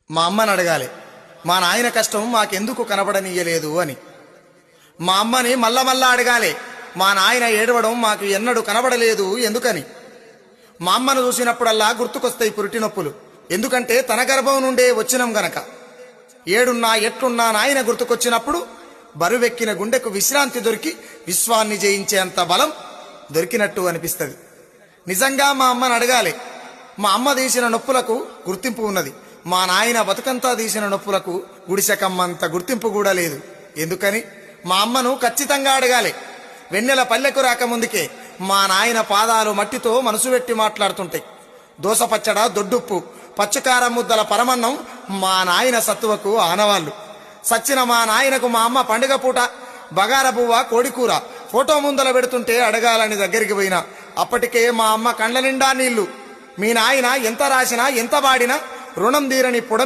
మా అమ్మని అడగాలి, మా నాయన కష్టం మాకెందుకు కనబడనీయలేదు అని. మా అమ్మని మళ్ళా అడగాలి, మా నాయన ఏడవడం మాకు ఎన్నడూ కనబడలేదు ఎందుకని. మా అమ్మను చూసినప్పుడల్లా గుర్తుకొస్తాయి పురిటి నొప్పులు, ఎందుకంటే తన గర్భం నుండే వచ్చినం గనక. ఏడున్నా ఎట్లున్నా నాయన గుర్తుకొచ్చినప్పుడు బరువెక్కిన గుండెకు విశ్రాంతి దొరికి విశ్వాన్ని జయించేంత బలం దొరికినట్టు అనిపిస్తుంది. నిజంగా మా అమ్మని అడగాలి. మా అమ్మ తీసిన నొప్పులకు గుర్తింపు ఉన్నది, మా నాయన బతుకంతా తీసిన నొప్పులకు గుడిసెకమ్మంత గుర్తింపు కూడా లేదు ఎందుకని. మా అమ్మను ఖచ్చితంగా అడగాలి. వెన్నెల పల్లెకు రాకముందుకే మా నాయన పాదాలు మట్టితో మనసు పెట్టి మాట్లాడుతుంటాయి. దోసపచ్చడ, దొడ్డుప్పు, పచ్చికారం ముద్దల పరమన్నం మా నాయన సత్తువకు ఆనవాళ్లు. సచ్చిన మా నాయనకు మా అమ్మ పండుగ పూట బగార పువ్వ, కోడికూర ఫోటో ముందల పెడుతుంటే అడగాలని దగ్గరికి పోయినా అప్పటికే మా అమ్మ కండ్ల నిండా నీళ్లు. మీ నాయన ఎంత రాసినా ఎంత వాడినా రుణం తీరని పొడ